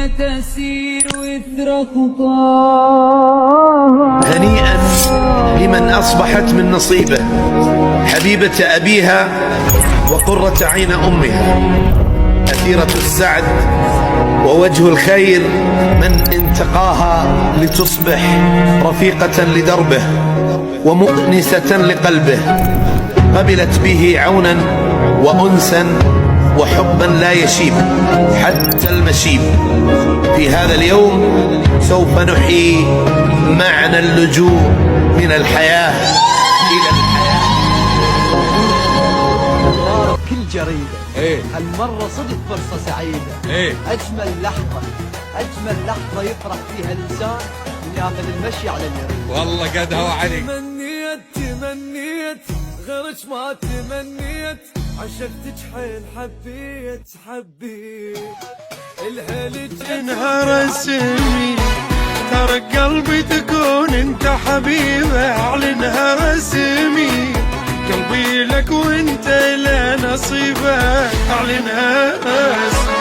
تسير وثر خطاها. هنيئا لمن أصبحت من نصيبه حبيبة أبيها وقرة عين أمها، أثيرة السعد ووجه الخير، من انتقاها لتصبح رفيقة لدربه ومؤنسة لقلبه، قبلت به عونا وأنسا وحبا لا يشيب حتى المشيب. في هذا اليوم سوف نحيي معنى اللجوء من الحياة إلى الحياة. كل جريدة هالمرة صدق فرصة سعيدة. أجمل لحظة يفرح فيها الإنسان من ياخذ المشي على اليمين. والله قدها وعليك. تمنيت غيرك ما تمنيت، عشقتك حيل حبيت الهلج انهار اسمي، ترى قلبي تكون انت حبيبه. اعلنها رسمي، قلبي لك وانت لا نصيبه. اعلنها رسمي.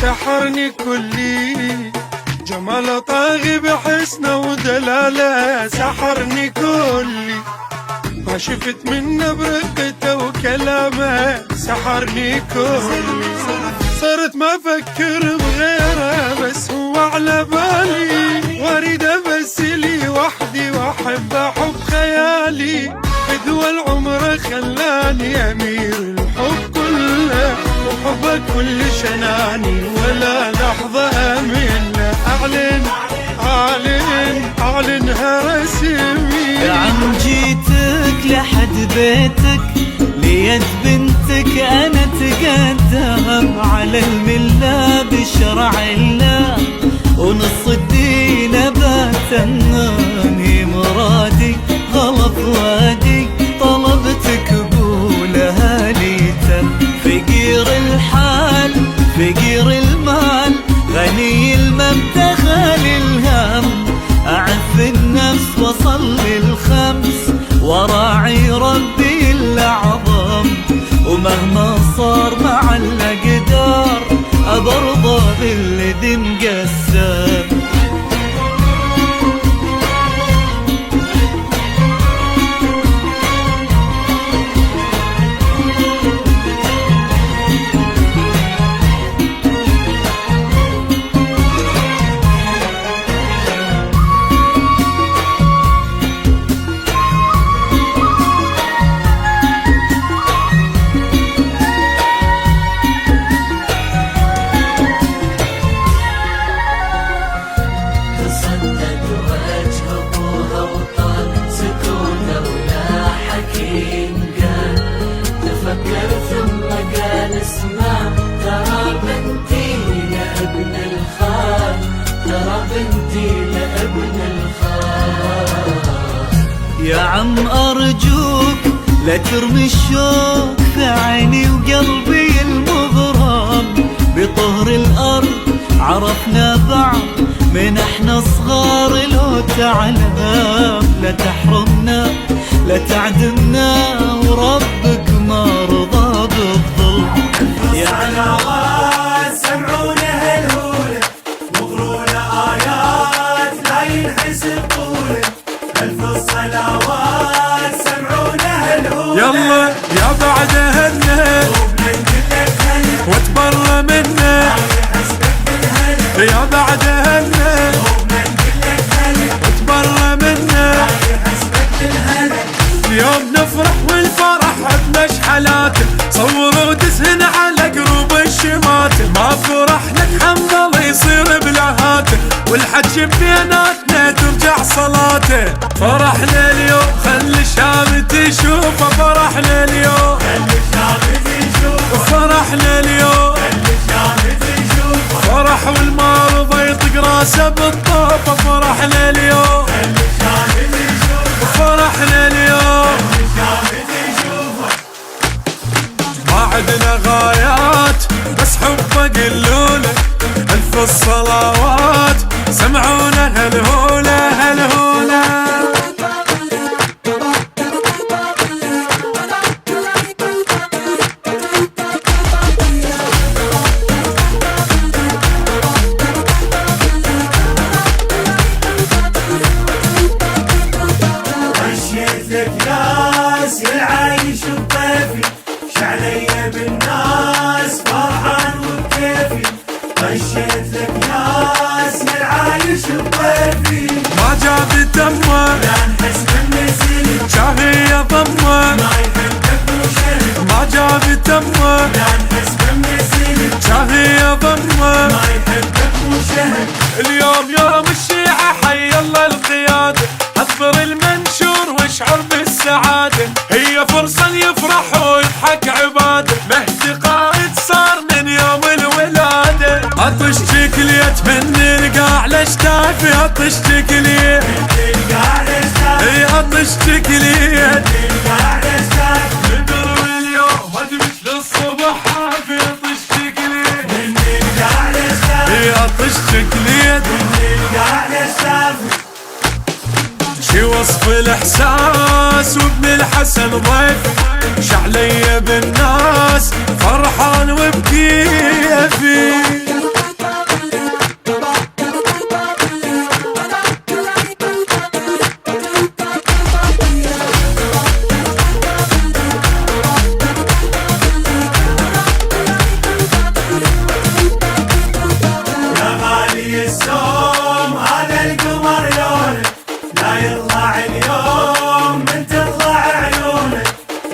سحرني كلي جمال طاغي بحسنه ودلاله. سحرني كلي ما شفت منه برقته وكلامه. سحرني كلي صرت ما افكر بغيره، بس هو على بالي. واريده بس لي وحدي واحب حب خيالي. بدوى العمر خلاني امير الحب كله، وحبك كل شناني ولا لحظة أمله. أعلنها رسمي. يا عم جيتك لحد بيتك، ليد بنتك أنا تقدم على الملة بشرع الله، ونص الدين بتناني مرادي غلط وادي. طلبتك قولها ليتم، فقير الحال فقير المال، غني المبتغى للهم. أعف النفس وصلي الخمس، وراعي ربي الأعظم. ومهما صار مع الأقدار، أبرضى بالذي مقسم. يا عم أرجوك لا ترمي الشوق في عيني وقلبي المغرم. بطهر الأرض عرفنا بعض من احنا صغار، لو تعلم لا تحرمنا لا تعدمنا، وربك ما رضى بالظلم. يا صلوات سمعونا هالهولة، وقرونا آيات لا ينحسب طوله. ألف الصلوات سمعونا هالهولة. يلا يا بعدهن واتبرى منه. يا بعدهن واتبرى منه. اليوم نفرح والفرح بمشحلاته، صوروا تسهن على قروب الشماتة. ما فرح لك حمد الله يصير بلهاته، والحج بيناتنا ترجع صلاته. فرحنا اليوم خلي الشام تشوفه. فرحنا اليوم خلي الشام تشوفه. فرحنا اليوم خلي الشام تشوفه. فرح والمرضى يطق راسه بالطوفه. فرحنا اليوم خلي الشام تشوفه. فرحنا اليوم خلي الشام تشوفه. ما عدنا غايات وش الضيفي ما جاب دمه لا نحس بالنسيل شاهي يضمه ما يحبك وشهد ما جاب دمه لا نحس بالنسيل شاهي يضمه ما يحبك وشهد اليوم يوم الشيعة حي الله القيادة حضر المنشور واشعر بالسعادة هي فرصة يفرح ويضحك عباده مهدي قائد صار من يوم الولادة عطش تكليت من القاع لشتافي عطش تكليت القاع لشتاف اي عطش تكليت القاع لشتاف نقرب اليوم ادمت للصبح حافي عطش تكليت من القاع لشتاف اي عطش تكليت القاع لشتاف شي وصف الاحساس وابن الحسن ضيف شعلي بالناس فرحان وبكيفي يا غالي السوم هذا القمر لونك لا يطلع اليوم من تطلع عيونك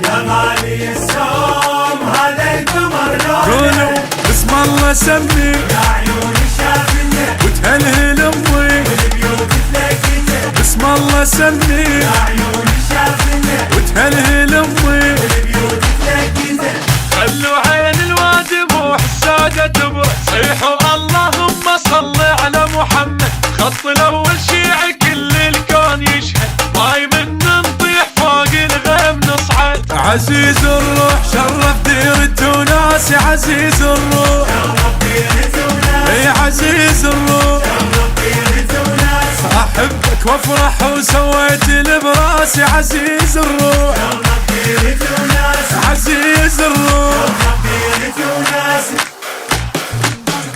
يا غالي السوم هذا القمر قولوا لونك بسم الله سمي يا عيون الشافية وتهلهل امي والبيوت تلاقيته بسم الله سمي يا عيون الشافية وتهلهل امي والبيوت تلاقيته خلوا عين الوادي مو حساقة تبرد صيحوا اللهم صل على محمد خط الاول شيعي كل الكون يشهد ماي من نطيح فوق الغيم نصعد عزيز الروح شرف ديرة وناس عزيز الروح شرف ديرة وناس اي عزيز الروح شرف ديرة وناس احبك وافرح وسويت البراس عزيز الروح شرف ديرة وناس عزيز الروح شرف ديرة وناس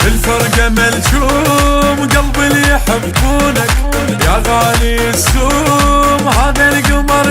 الفرقة ملجوم قلب اللي يحبونك يا غالي السوم هذا القمر